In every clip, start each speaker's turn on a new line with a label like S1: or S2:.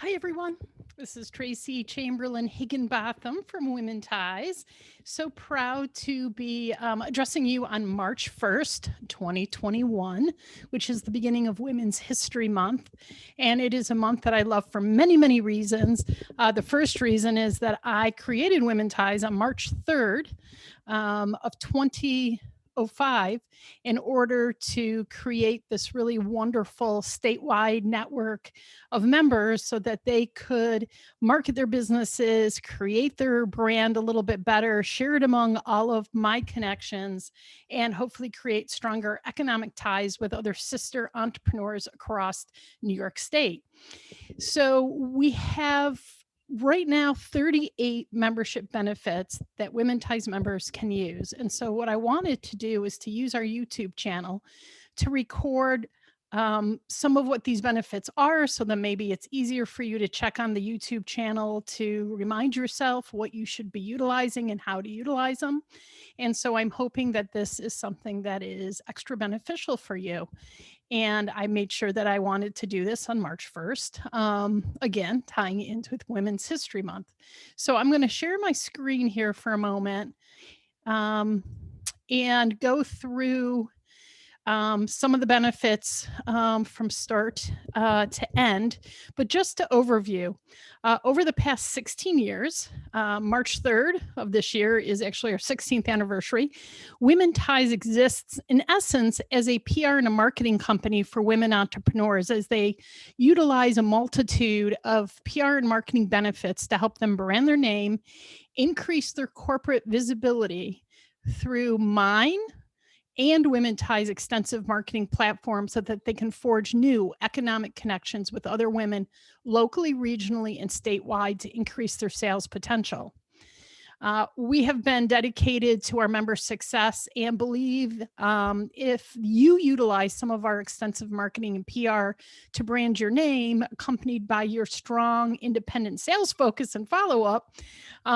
S1: Hi, everyone. This is Tracy Chamberlain Higginbotham from Womentize. So proud to be addressing you on March 1st, 2021, which is the beginning of Women's History Month. And it is a month that I love for many, many reasons. The first reason is that I created Womentize on March 3rd of 2005 in order to create this really wonderful statewide network of members so that they could market their businesses, create their brand a little bit better, share it among all of my connections, and hopefully create stronger economic ties with other sister entrepreneurs across New York State. So we have right now 38 membership benefits that Womentize members can use. And so what I wanted to do is to use our YouTube channel to record some of what these benefits are so that maybe it's easier for you to check on the YouTube channel to remind yourself what you should be utilizing and how to utilize them. And so I'm hoping that this is something that is extra beneficial for you. And I made sure that I wanted to do this on March 1st, again, tying it into with Women's History Month. So I'm going to share my screen here for a moment and go through some of the benefits from start to end. But just to overview, over the past 16 years, March 3rd of this year is actually our 16th anniversary. Womentize exists in essence as a PR and a marketing company for women entrepreneurs as they utilize a multitude of PR and marketing benefits to help them brand their name, increase their corporate visibility through mine and Womentize extensive marketing platform so that they can forge new economic connections with other women locally, regionally, and statewide to increase their sales potential. We have been dedicated to our member success and believe if you utilize some of our extensive marketing and PR to brand your name, accompanied by your strong independent sales focus and follow-up,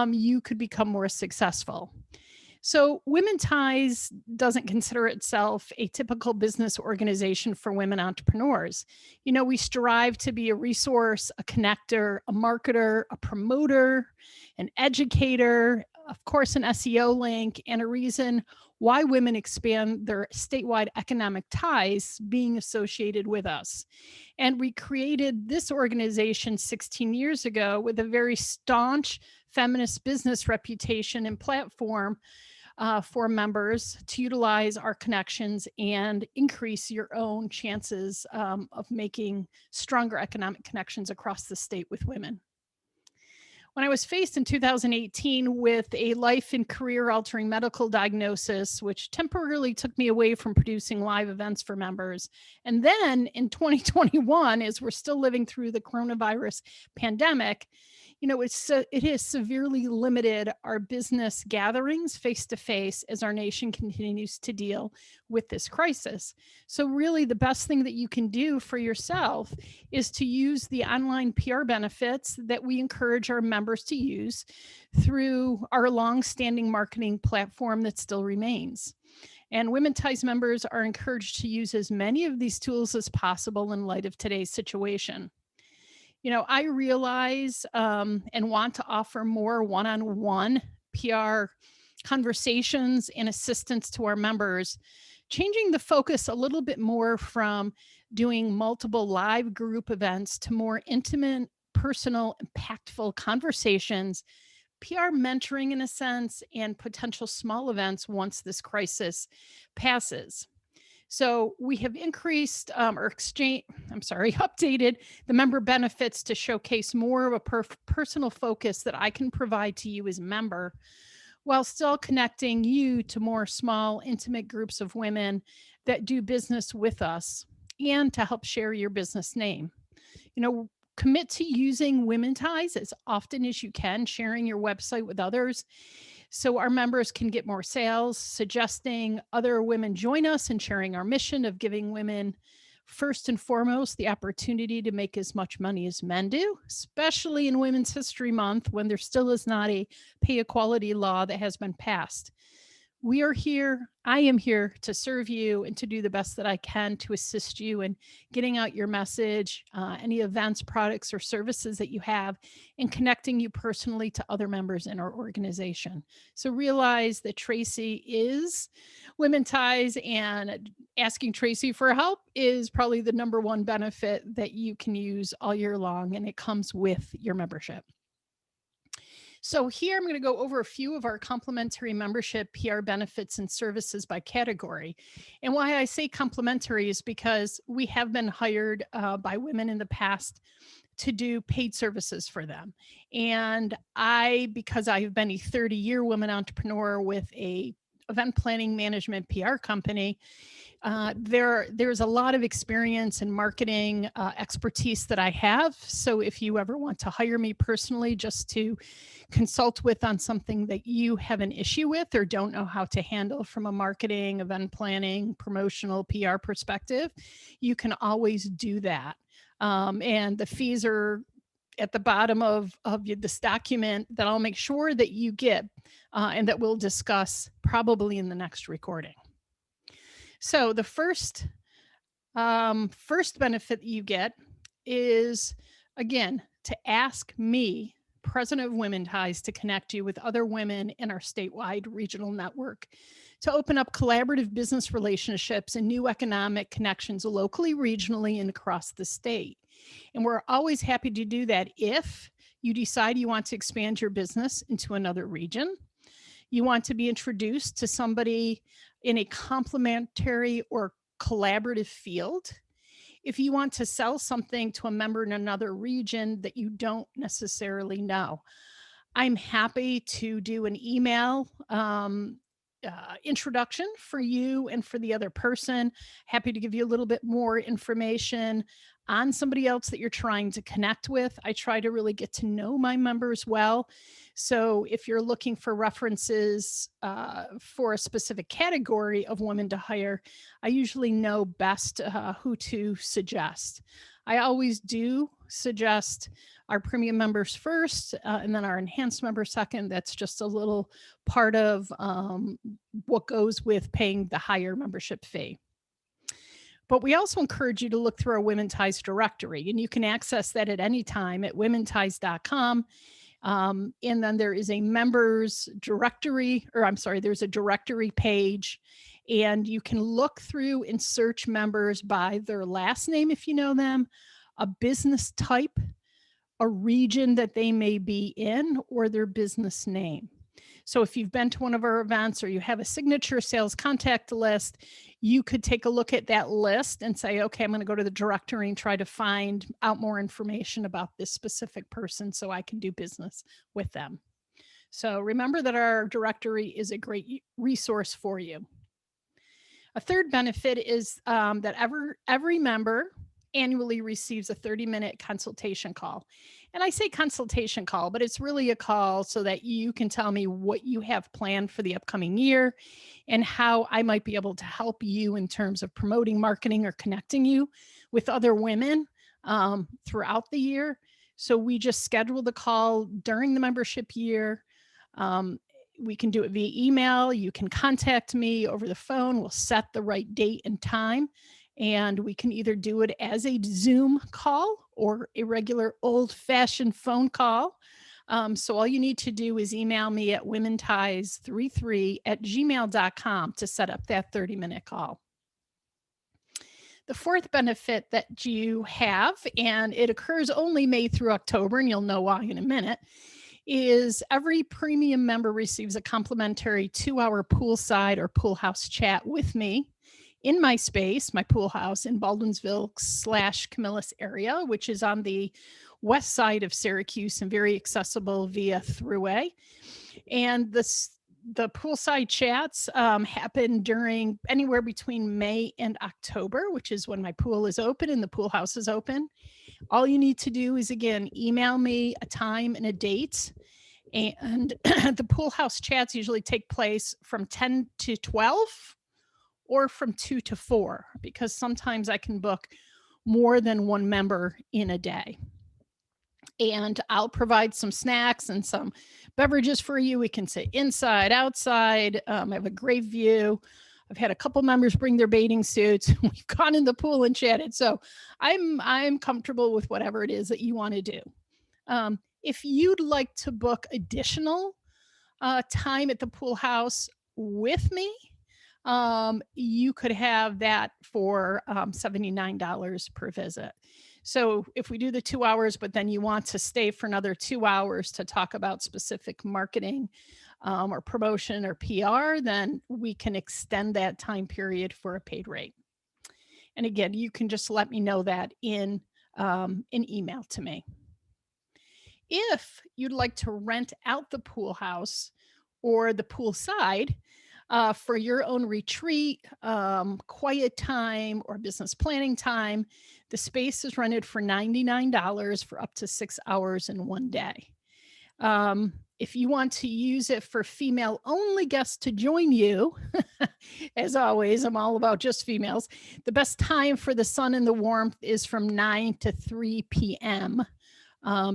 S1: you could become more successful. So Womentize doesn't consider itself a typical business organization for women entrepreneurs. You know, we strive to be a resource, a connector, a marketer, a promoter, an educator, of course, an SEO link, and a reason why women expand their statewide economic ties being associated with us. And we created this organization 16 years ago with a very staunch feminist business reputation and platform for members to utilize our connections and increase your own chances of making stronger economic connections across the state with women. When I was faced in 2018 with a life and career altering medical diagnosis, which temporarily took me away from producing live events for members. And then in 2021, as we're still living through the coronavirus pandemic, you know, it has severely limited our business gatherings face to face as our nation continues to deal with this crisis. So really the best thing that you can do for yourself is to use the online PR benefits that we encourage our members to use through our long-standing marketing platform that still remains. And Womentize members are encouraged to use as many of these tools as possible in light of today's situation. You know, I realize and want to offer more one-on-one PR conversations and assistance to our members, changing the focus a little bit more from doing multiple live group events to more intimate, personal, impactful conversations, PR mentoring in a sense, and potential small events once this crisis passes. So we have increased updated the member benefits to showcase more of a personal focus that I can provide to you as a member while still connecting you to more small, intimate groups of women that do business with us and to help share your business name. You know, commit to using Womentize as often as you can, sharing your website with others so our members can get more sales, suggesting other women join us and sharing our mission of giving women first and foremost the opportunity to make as much money as men do, especially in Women's History Month when there still is not a pay equality law that has been passed. We are here. I am here to serve you and to do the best that I can to assist you in getting out your message, any events, products, or services that you have, and connecting you personally to other members in our organization. So realize that Tracy is Womentize, and asking Tracy for help is probably the number one benefit that you can use all year long, and it comes with your membership. So here I'm going to go over a few of our complimentary membership PR benefits and services by category. And why I say complimentary is because we have been hired by women in the past to do paid services for them. And because I've been a 30-year woman entrepreneur with a event planning management PR company, there's a lot of experience in marketing expertise that I have. So if you ever want to hire me personally just to consult with on something that you have an issue with or don't know how to handle from a marketing, event planning, promotional PR perspective, you can always do that. And the fees are at the bottom of this document that I'll make sure that you get and that we'll discuss probably in the next recording. So the first benefit that you get is, again, to ask me, president of Womentize, to connect you with other women in our statewide regional network to open up collaborative business relationships and new economic connections locally, regionally, and across the state. And we're always happy to do that if you decide you want to expand your business into another region, you want to be introduced to somebody in a complementary or collaborative field, if you want to sell something to a member in another region that you don't necessarily know. I'm happy to do an email introduction for you and for the other person. Happy to give you a little bit more information on somebody else that you're trying to connect with. I try to really get to know my members well. So if you're looking for references for a specific category of women to hire, I usually know best who to suggest. I always do suggest our premium members first and then our enhanced members second. That's just a little part of what goes with paying the higher membership fee. But we also encourage you to look through our Womentize directory, and you can access that at any time at womentize.com. And then there is a members directory, there's a directory page, and you can look through and search members by their last name if you know them, a business type, a region that they may be in, or their business name. So if you've been to one of our events or you have a signature sales contact list, you could take a look at that list and say, okay, I'm going to go to the directory and try to find out more information about this specific person so I can do business with them. So remember that our directory is a great resource for you. A third benefit is that every member annually receives a 30-minute consultation call. And I say consultation call, but it's really a call so that you can tell me what you have planned for the upcoming year and how I might be able to help you in terms of promoting, marketing, or connecting you with other women throughout the year. So we just schedule the call during the membership year. We can do it via email. You can contact me over the phone. We'll set the right date and time. And we can either do it as a Zoom call or a regular old-fashioned phone call. So all you need to do is email me at womentize33@gmail.com to set up that 30-minute call. The fourth benefit that you have, and it occurs only May through October, and you'll know why in a minute, is every premium member receives a complimentary 2-hour poolside or pool house chat with me in my space, my pool house in Baldwinsville/Camillus area, which is on the west side of Syracuse and very accessible via thruway. And the poolside chats happen during anywhere between May and October, which is when my pool is open and the pool house is open. All you need to do is, again, email me a time and a date. And the pool house chats usually take place from 10 to 12 or from 2 to 4, because sometimes I can book more than one member in a day. and I'll provide some snacks and some beverages for you. We can sit inside, outside. I have a great view. I've had a couple members bring their bathing suits. We've gone in the pool and chatted. So I'm comfortable with whatever it is that you want to do. If you'd like to book additional time at the pool house with me, you could have that for $79 per visit. So if we do the 2 hours, but then you want to stay for another 2 hours to talk about specific marketing or promotion or PR, then we can extend that time period for a paid rate. And again, you can just let me know that in an email to me. If you'd like to rent out the pool house or the poolside for your own retreat, quiet time, or business planning time, the space is rented for $99 for up to 6 hours in one day. If you want to use it for female only guests to join you, as always, I'm all about just females. The best time for the sun and the warmth is from 9 to 3 p.m.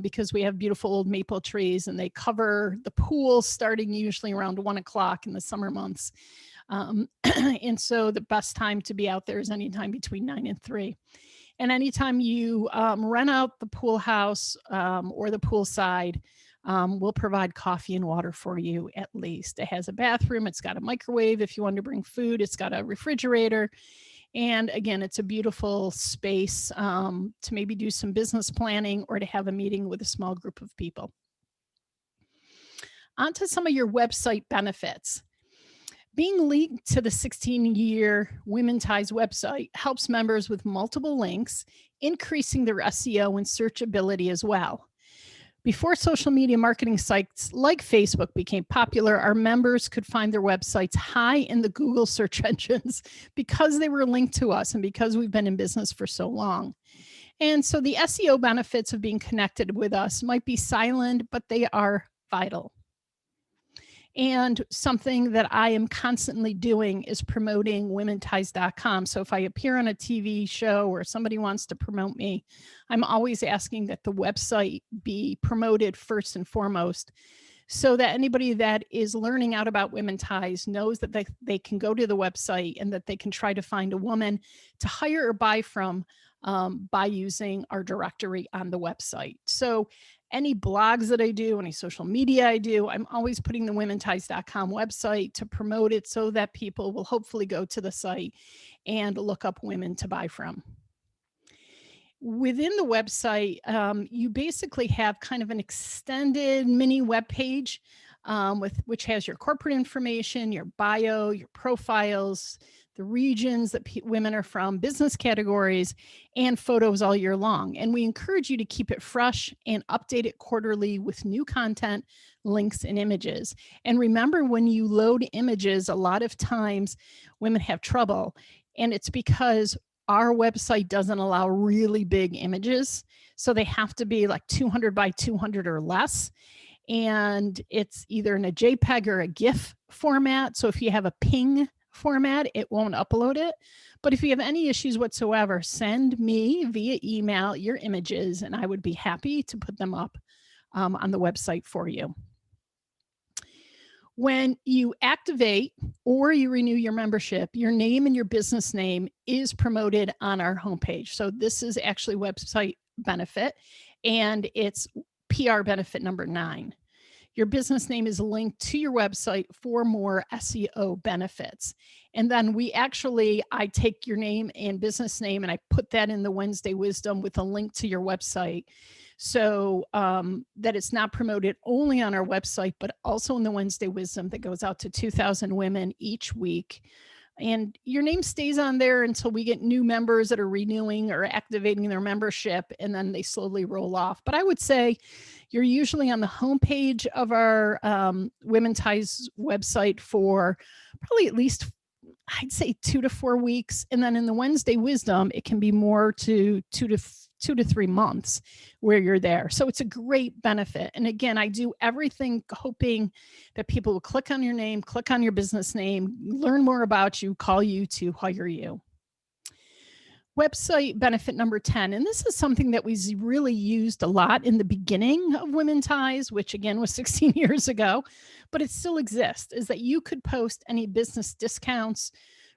S1: Because we have beautiful old maple trees and they cover the pool starting usually around 1 o'clock in the summer months. And so the best time to be out there is anytime between 9 and 3. And anytime you rent out the pool house or the poolside, we'll provide coffee and water for you at least. It has a bathroom. It's got a microwave if you want to bring food. It's got a refrigerator. And again, it's a beautiful space to maybe do some business planning or to have a meeting with a small group of people. On to some of your website benefits. Being linked to the 16-year Womentize website helps members with multiple links, increasing their SEO and searchability as well. Before social media marketing sites like Facebook became popular, our members could find their websites high in the Google search engines because they were linked to us and because we've been in business for so long. And so the SEO benefits of being connected with us might be silent, but they are vital. And something that I am constantly doing is promoting Womentize.com. So if I appear on a TV show or somebody wants to promote me, I'm always asking that the website be promoted first and foremost, so that anybody that is learning out about Womentize knows that they can go to the website and that they can try to find a woman to hire or buy from by using our directory on the website. So any blogs that I do, any social media I do, I'm always putting the Womentize.com website to promote it so that people will hopefully go to the site and look up women to buy from. Within the website, you basically have kind of an extended mini web page which has your corporate information, your bio, your profiles, the regions that women are from, business categories, and photos all year long. And we encourage you to keep it fresh and update it quarterly with new content, links, and images. And remember, when you load images, a lot of times women have trouble, and it's because our website doesn't allow really big images. So they have to be like 200 by 200 or less. And it's either in a JPEG or a GIF format. So if you have a PNG format, it won't upload it. But if you have any issues whatsoever, send me via email your images, and I would be happy to put them up on the website for you. When you activate or you renew your membership, your name and your business name is promoted on our homepage. So this is actually website benefit, and it's PR benefit number 9. Your business name is linked to your website for more SEO benefits. And then I take your name and business name and I put that in the Wednesday Wisdom with a link to your website, so that it's not promoted only on our website, but also in the Wednesday Wisdom that goes out to 2,000 women each week. And your name stays on there until we get new members that are renewing or activating their membership, and then they slowly roll off. But I would say you're usually on the homepage of our Womentize website for probably at least, I'd say, 2 to 4 weeks. And then in the Wednesday Wisdom, it can be more to 2 to 3 months where you're there. So it's a great benefit. And again, I do everything hoping that people will click on your name, click on your business name, learn more about you, call you to hire you. Website benefit number 10, and this is something that we really used a lot in the beginning of Womentize, which again was 16 years ago, but it still exists, is that you could post any business discounts,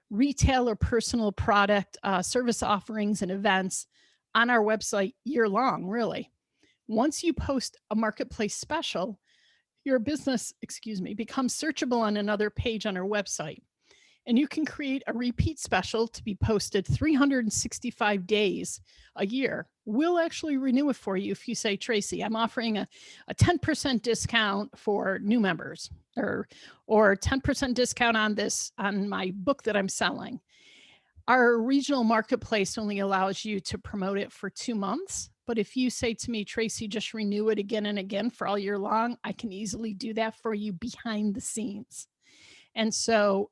S1: retail or personal product service offerings and events on our website year long, really. Once you post a marketplace special, your business, becomes searchable on another page on our website. And you can create a repeat special to be posted 365 days a year. We'll actually renew it for you if you say, Tracy, I'm offering a 10% discount for new members, or 10% discount on my book that I'm selling. Our regional marketplace only allows you to promote it for 2 months. But if you say to me, Tracy, just renew it again and again for all year long, I can easily do that for you behind the scenes. And so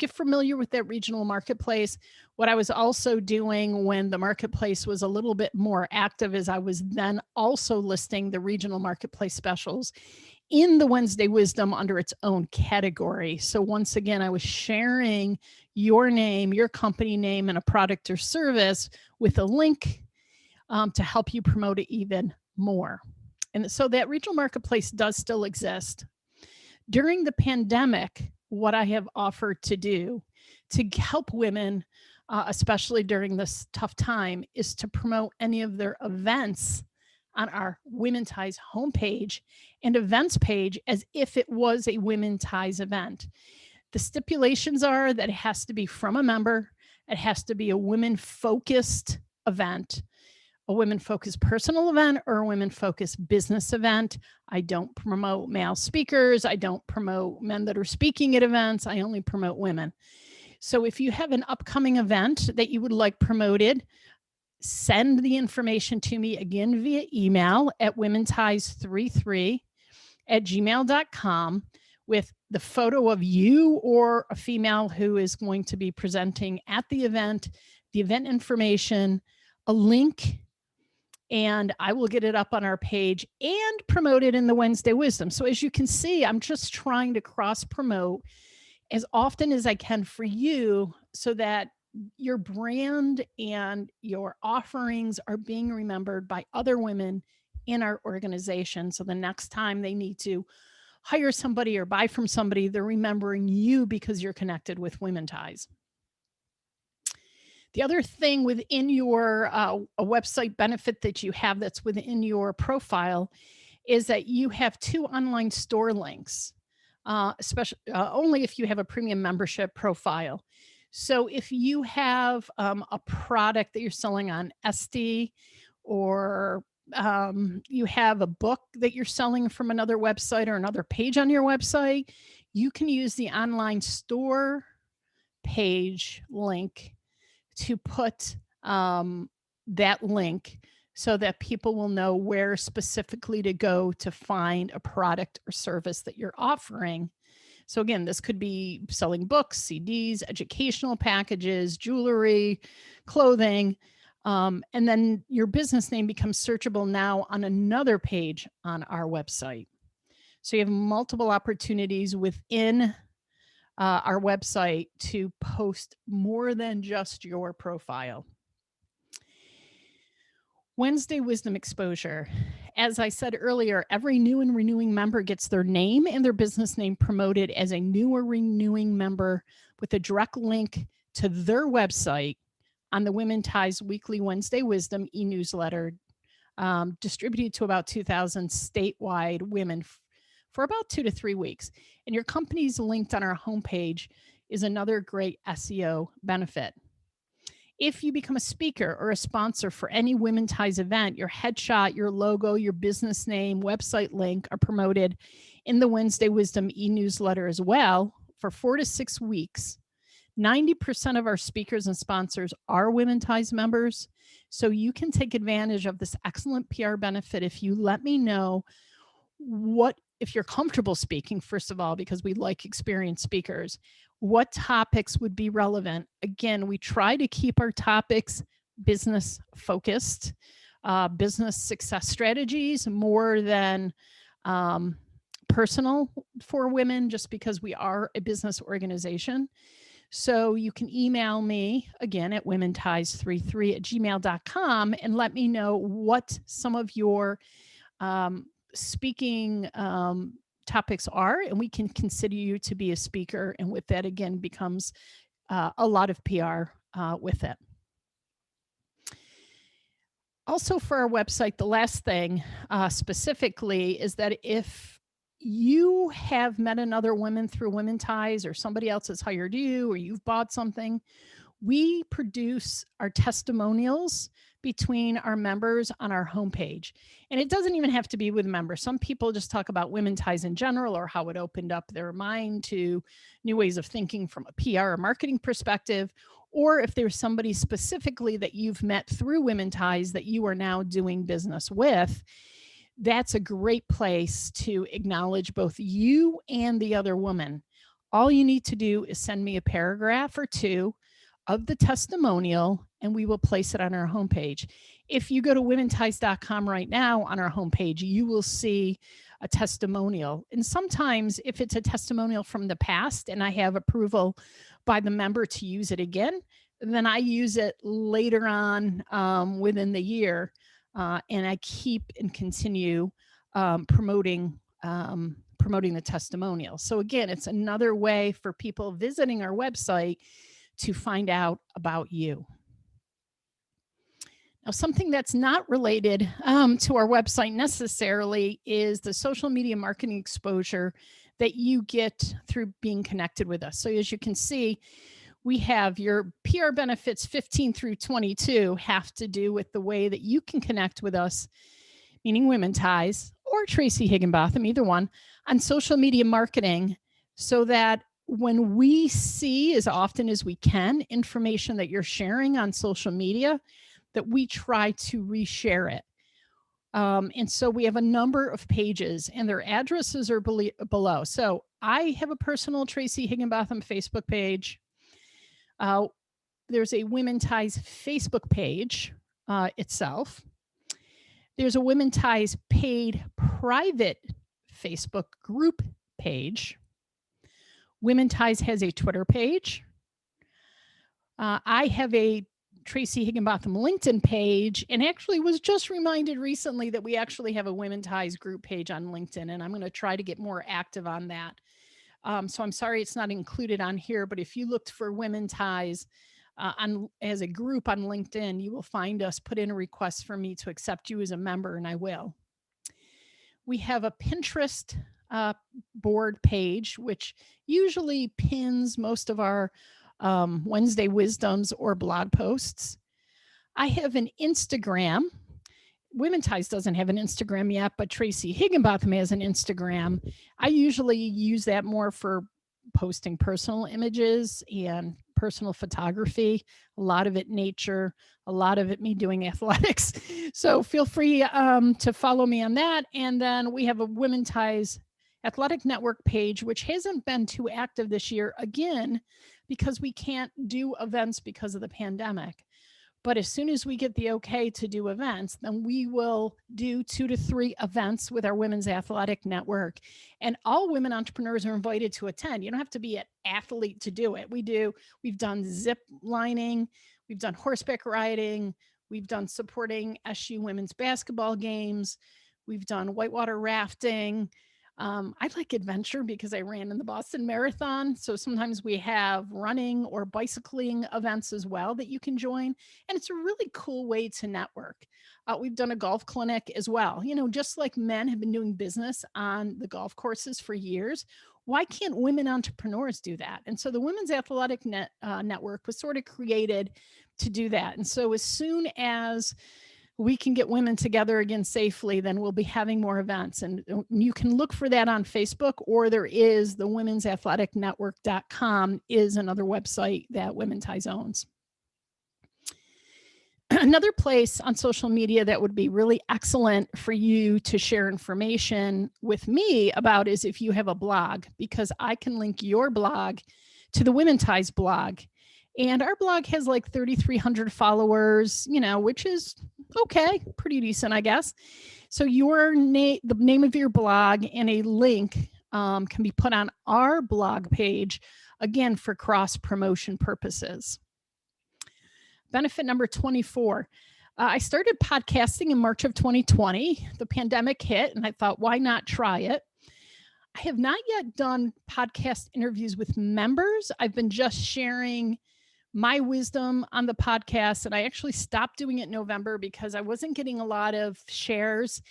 S1: get familiar with that regional marketplace. What I was also doing when the marketplace was a little bit more active is I was then also listing the regional marketplace specials in the Wednesday Wisdom under its own category. So once again, I was sharing your name, your company name, and a product or service with a link to help you promote it even more. And so that regional marketplace does still exist. During the pandemic, what I have offered to do to help women, especially during this tough time, is to promote any of their events on our Womentize homepage and events page as if it was a Womentize event. The stipulations are that it has to be from a member, it has to be a women-focused event, a women-focused personal event, or a women-focused business event. I don't promote male speakers. I don't promote men that are speaking at events. I only promote women. So if you have an upcoming event that you would like promoted, send the information to me again via email at womentize33@gmail.com with the photo of you or a female who is going to be presenting at the event information, a link, and I will get it up on our page and promote it in the Wednesday Wisdom. So as you can see, I'm just trying to cross promote as often as I can for you so that your brand and your offerings are being remembered by other women in our organization. So the next time they need to hire somebody or buy from somebody, they're remembering you because you're connected with Womentize. The other thing within your a website benefit that you have that's within your profile is that you have 2 online store links, especially only if you have a premium membership profile. So if you have a product that you're selling on Etsy, or you have a book that you're selling from another website or another page on your website, you can use the online store page link to put that link so that people will know where specifically to go to find a product or service that you're offering. So again, this could be selling books, CDs, educational packages, jewelry, clothing, and then your business name becomes searchable now on another page on our website. So you have multiple opportunities within our website to post more than just your profile. Wednesday Wisdom exposure. As I said earlier, every new and renewing member gets their name and their business name promoted as a new or renewing member with a direct link to their website on the Womentize Weekly Wednesday Wisdom e-newsletter, distributed to about 2,000 statewide women for about 2 to 3 weeks. And your company's linked on our homepage is another great SEO benefit. If you become a speaker or a sponsor for any Womentize event, your headshot, your logo, your business name, website link are promoted in the Wednesday Wisdom e-newsletter as well for 4 to 6 weeks. 90% of our speakers and sponsors are Womentize members, so you can take advantage of this excellent PR benefit if you let me know if you're comfortable speaking, first of all, because we like experienced speakers, what topics would be relevant. Again, we try to keep our topics business focused, business success strategies more than personal for women, just because we are a business organization. So you can email me again at womentize33@gmail.com and let me know what some of your speaking topics are, and we can consider you to be a speaker. And with that, again, becomes a lot of PR with it. Also, for our website, the last thing specifically is that if you have met another woman through Womentize, or somebody else has hired you, or you've bought something, we produce our testimonials between our members on our homepage. And it doesn't even have to be with members. Some people just talk about Womentize in general, or how it opened up their mind to new ways of thinking from a PR or marketing perspective. Or if there's somebody specifically that you've met through Womentize that you are now doing business with, that's a great place to acknowledge both you and the other woman. All you need to do is send me a paragraph or two of the testimonial, and we will place it on our homepage. If you go to womentize.com right now on our homepage, you will see a testimonial. And sometimes if it's a testimonial from the past and I have approval by the member to use it again, then I use it later on within the year. And I keep and continue promoting the testimonial. So again, it's another way for people visiting our website to find out about you. Now, something that's not related to our website necessarily is the social media marketing exposure that you get through being connected with us. So as you can see, we have your PR benefits 15 through 22 have to do with the way that you can connect with us, meaning Womentize or Tracy Higginbotham, either one, on social media marketing, so that when we see as often as we can information that you're sharing on social media, that we try to reshare it. And so we have a number of pages, and their addresses are below. So I have a personal Tracy Higginbotham Facebook page. There's a Womentize Facebook page itself. There's a Womentize paid private Facebook group page. Womentize has a Twitter page. I have a Tracy Higginbotham LinkedIn page, and actually was just reminded recently that we actually have a Womentize group page on LinkedIn, and I'm going to try to get more active on that. So I'm sorry it's not included on here, but if you looked for Womentize as a group on LinkedIn, you will find us. Put in a request for me to accept you as a member, and I will. We have a Pinterest board page, which usually pins most of our Wednesday wisdoms or blog posts. I have an Instagram. Womentize doesn't have an Instagram yet, but Tracy Higginbotham has an Instagram. I usually use that more for posting personal images and personal photography, a lot of it nature, a lot of it me doing athletics. So feel free to follow me on that. And then we have a Womentize Athletic Network page, which hasn't been too active this year, again, because we can't do events because of the pandemic. But as soon as we get the okay to do events, then we will do 2 to 3 events with our Women's Athletic Network. And all women entrepreneurs are invited to attend. You don't have to be an athlete to do it. We've done zip lining, we've done horseback riding, we've done supporting SU women's basketball games, we've done whitewater rafting. I like adventure because I ran in the Boston Marathon. So sometimes we have running or bicycling events as well that you can join. And it's a really cool way to network. We've done a golf clinic as well. You know, just like men have been doing business on the golf courses for years, why can't women entrepreneurs do that? And so the Women's Athletic Network was sort of created to do that. And so as soon as we can get women together again safely, then we'll be having more events. And you can look for that on Facebook, or there is the womensathleticnetwork.com is another website that Womentize owns. Another place on social media that would be really excellent for you to share information with me about is if you have a blog, because I can link your blog to the Womentize blog. And our blog has like 3,300 followers, you know, which is okay, pretty decent, I guess. So the name of your blog and a link can be put on our blog page, again, for cross-promotion purposes. Benefit number 24. I started podcasting in March of 2020. The pandemic hit, and I thought, why not try it? I have not yet done podcast interviews with members. I've been just sharing my wisdom on the podcast, and I actually stopped doing it in November because I wasn't getting a lot of shares.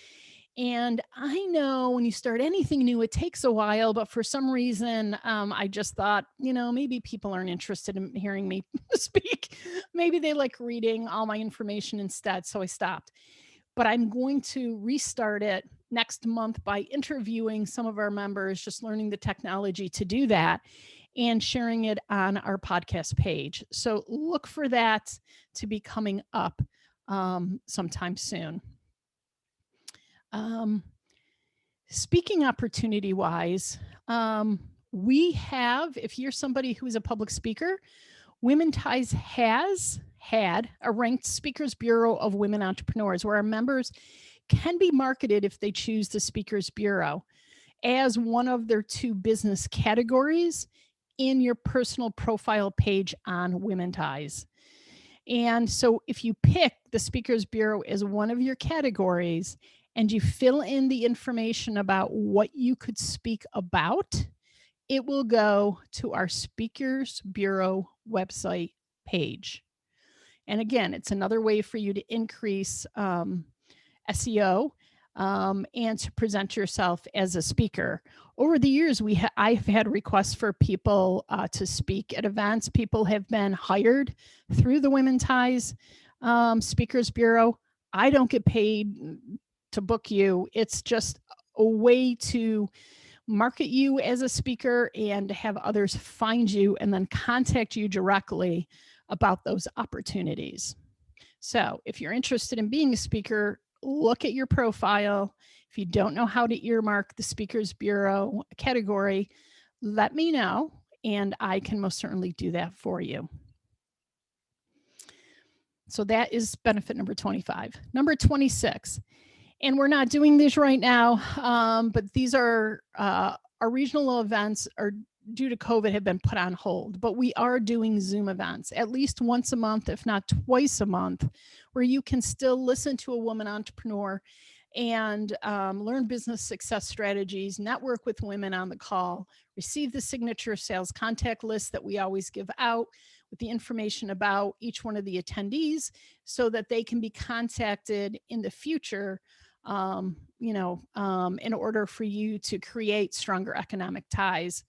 S1: And I know when you start anything new, it takes a while, but for some reason, I just thought, maybe people aren't interested in hearing me speak. Maybe they like reading all my information instead. So I stopped. But I'm going to restart it next month by interviewing some of our members, just learning the technology to do that and sharing it on our podcast page. So look for that to be coming up sometime soon. Speaking opportunity wise, we have, if you're somebody who is a public speaker, Womentize has had a ranked speakers bureau of women entrepreneurs where our members can be marketed if they choose the speakers bureau as one of their 2 business categories in your personal profile page on Womentize. And so if you pick the speakers bureau as one of your categories and you fill in the information about what you could speak about, it will go to our Speakers Bureau website page. And again, it's another way for you to increase SEO and to present yourself as a speaker. Over the years, I've had requests for people to speak at events. People have been hired through the Womentize Speakers Bureau. I don't get paid to book you. It's just a way to market you as a speaker and have others find you and then contact you directly about those opportunities. So if you're interested in being a speaker, look at your profile. If you don't know how to earmark the Speakers Bureau category, let me know, and I can most certainly do that for you. So that is benefit number 25. Number 26, and we're not doing these right now, but these are our regional events are due to COVID have been put on hold, but we are doing Zoom events at least once a month, if not twice a month, where you can still listen to a woman entrepreneur and learn business success strategies, network with women on the call, receive the signature sales contact list that we always give out with the information about each one of the attendees so that they can be contacted in the future, in order for you to create stronger economic ties.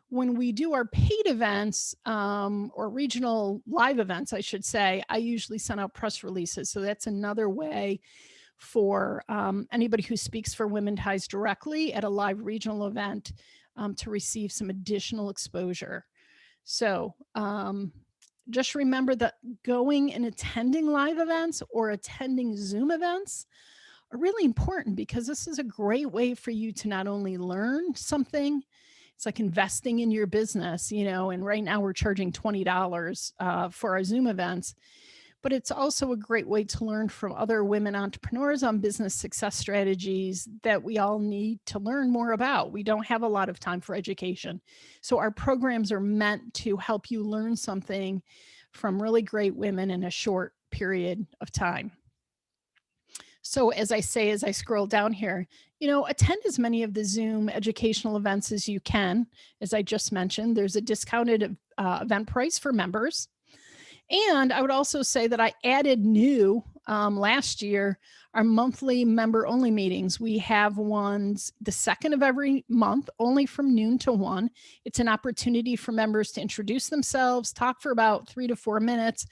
S1: When we do our paid events or regional live events, I should say, I usually send out press releases. So that's another way for anybody who speaks for Womentize directly at a live regional event to receive some additional exposure. So just remember that going and attending live events or attending Zoom events are really important because this is a great way for you to not only learn something, it's like investing in your business, and right now we're charging $20 for our Zoom events, but it's also a great way to learn from other women entrepreneurs on business success strategies that we all need to learn more about. We don't have a lot of time for education. So our programs are meant to help you learn something from really great women in a short period of time. So as I say, as I scroll down here, attend as many of the Zoom educational events as you can. As I just mentioned, there's a discounted event price for members. And I would also say that I added new last year, our monthly member only meetings. We have ones the second of every month, only from noon to 1. It's an opportunity for members to introduce themselves, talk for about 3 to 4 minutes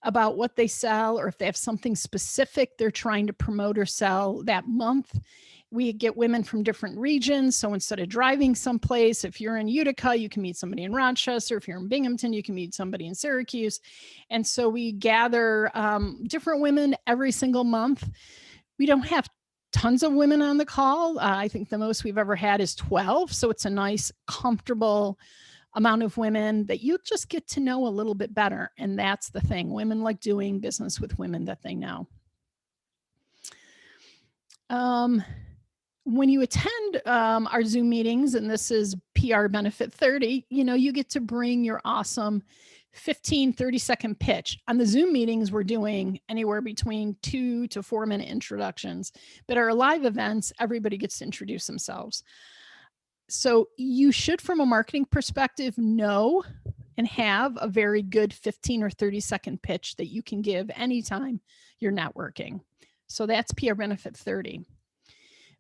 S1: about what they sell, or if they have something specific they're trying to promote or sell that month. We get women from different regions. So instead of driving someplace, if you're in Utica, you can meet somebody in Rochester. If you're in Binghamton, you can meet somebody in Syracuse. And so we gather different women every single month. We don't have tons of women on the call. I think the most we've ever had is 12. So it's a nice, comfortable amount of women that you just get to know a little bit better. And that's the thing. Women like doing business with women that they know. when you attend our Zoom meetings, and this is PR Benefit 30, you get to bring your awesome 15, 30-second pitch. On the Zoom meetings, we're doing anywhere between 2 to 4 minute introductions. But our live events, everybody gets to introduce themselves. So you should, from a marketing perspective, know and have a very good 15 or 30-second pitch that you can give anytime you're networking. So that's PR Benefit 30.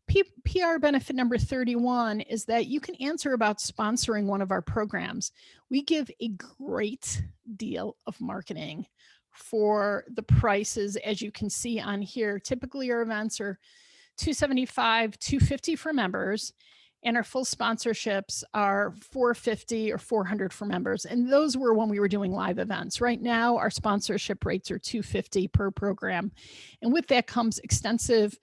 S1: PR benefit number 31 is that you can answer about sponsoring one of our programs. We give a great deal of marketing for the prices, as you can see on here. Typically, our events are $275, $250 for members, and our full sponsorships are $450 or $400 for members. And those were when we were doing live events. Right now, our sponsorship rates are $250 per program. And with that comes extensive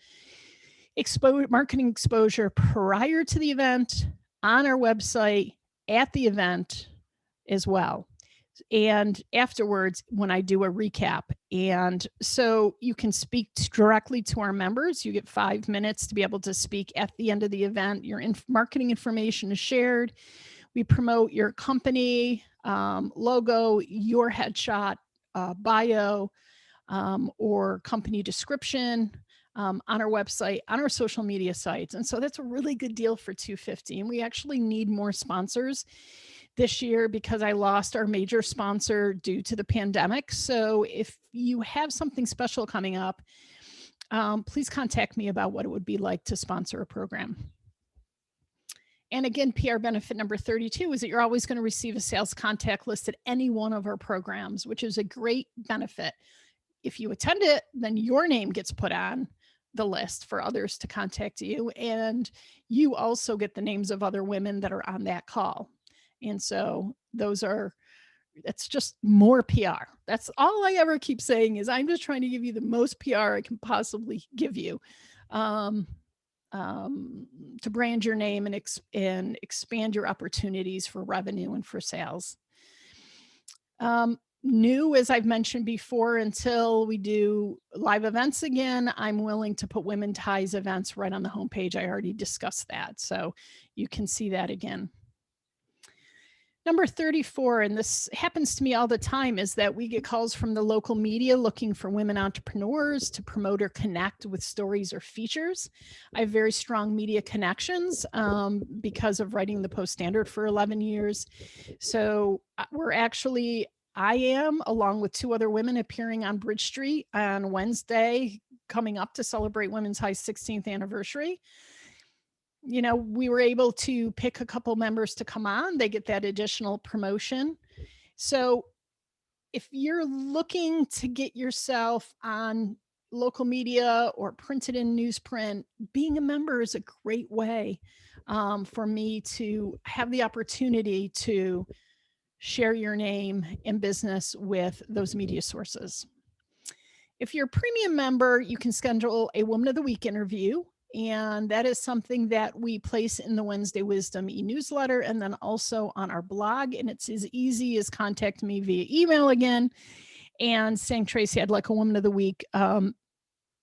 S1: marketing exposure prior to the event, on our website, at the event as well, and afterwards when I do a recap. And so you can speak directly to our members. You get 5 minutes to be able to speak at the end of the event. Your marketing information is shared. We promote your company, logo, your headshot, bio, or company description, on our website, on our social media sites. And so that's a really good deal for $250. And we actually need more sponsors this year because I lost our major sponsor due to the pandemic. So if you have something special coming up, please contact me about what it would be like to sponsor a program. And again, PR benefit number 32 is that you're always going to receive a sales contact list at any one of our programs, which is a great benefit. If you attend it, then your name gets put on the list for others to contact you. And you also get the names of other women that are on that call. And so it's just more PR. That's all I ever keep saying is I'm just trying to give you the most PR I can possibly give you, to brand your name and expand your opportunities for revenue and for sales. New, as I've mentioned before, until we do live events again, I'm willing to put Womentize events right on the homepage. I already discussed that, so you can see that again. Number 34, and this happens to me all the time, is that we get calls from the local media looking for women entrepreneurs to promote or connect with stories or features. I have very strong media connections because of writing the Post Standard for 11 years. So I am, along with 2 other women, appearing on Bridge Street on Wednesday coming up to celebrate Women's High's 16th anniversary. We were able to pick a couple members to come on. They get that additional promotion. So if you're looking to get yourself on local media or printed in newsprint, being a member is a great way for me to have the opportunity to share your name and business with those media sources. If you're a premium member, you can schedule a Woman of the Week interview. And that is something that we place in the Wednesday Wisdom e-newsletter and then also on our blog. And it's as easy as contacting me via email again and saying, Tracy, I'd like a Woman of the Week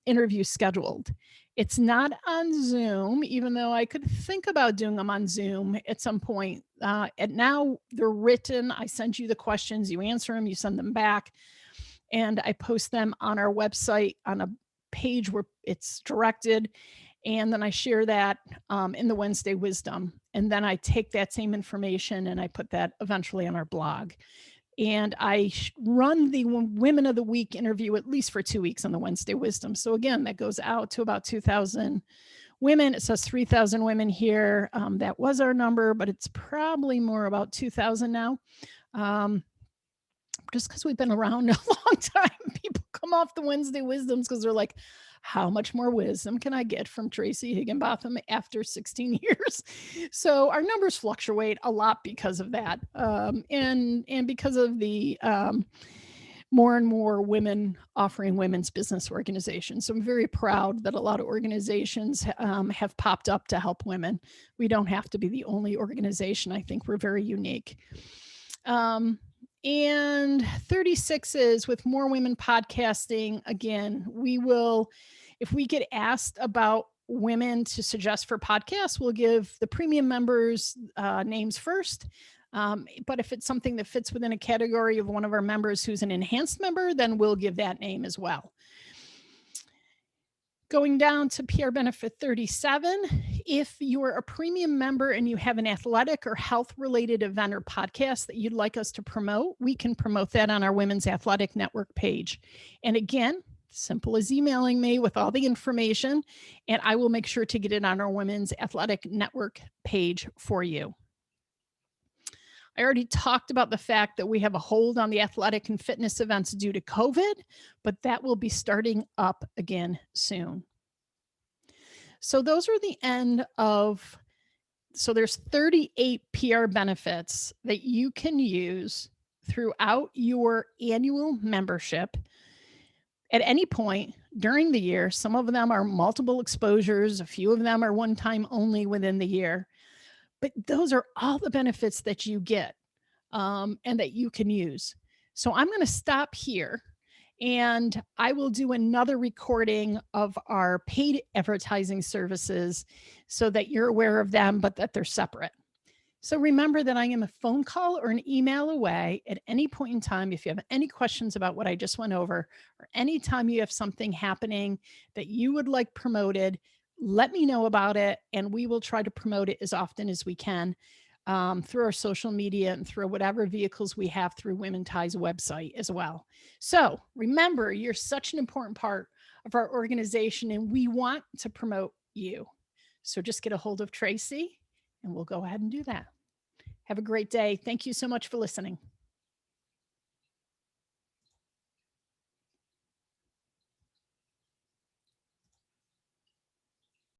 S1: interview scheduled. It's not on Zoom, even though I could think about doing them on Zoom at some point. And now they're written. I send you the questions, you answer them, you send them back, and I post them on our website on a page where it's directed. And then I share that in the Wednesday Wisdom. And then I take that same information and I put that eventually on our blog. And I run the Women of the Week interview at least for 2 weeks on the Wednesday Wisdom. So again, that goes out to about 2,000 women. It says 3,000 women here. That was our number, but it's probably more about 2,000 now. Just because we've been around a long time, people come off the Wednesday Wisdoms because they're like, how much more wisdom can I get from Tracy Higginbotham after 16 years? So our numbers fluctuate a lot because of that. And because of the more and more women offering women's business organizations. So I'm very proud that a lot of organizations have popped up to help women. We don't have to be the only organization. I think we're very unique. And 36 is with more women podcasting. Again, we will, if we get asked about women to suggest for podcasts. We'll give the premium members names first. But if it's something that fits within a category of one of our members who's an enhanced member, then we'll give that name as well. Going down to PR benefit 37, if you're a premium member and you have an athletic or health related event or podcast that you'd like us to promote, we can promote that on our Women's Athletic Network page. And again, simple as emailing me with all the information, and I will make sure to get it on our Women's Athletic Network page for you. I already talked about the fact that we have a hold on the athletic and fitness events due to COVID, but that will be starting up again soon. So those are the end of, so there's 38 PR benefits that you can use throughout your annual membership at any point during the year. Some of them are multiple exposures, a few of them are one time only within the year. But those are all the benefits that you get and that you can use. So I'm going to stop here and I will do another recording of our paid advertising services so that you're aware of them, but that they're separate. So remember that I am a phone call or an email away at any point in time. If you have any questions about what I just went over, or anytime you have something happening that you would like promoted, let me know about it, and we will try to promote it as often as we can through our social media and through whatever vehicles we have through Womentize website as well. So remember, you're such an important part of our organization, and we want to promote you. So just get a hold of Tracy, and we'll go ahead and do that. Have a great day. Thank you so much for listening.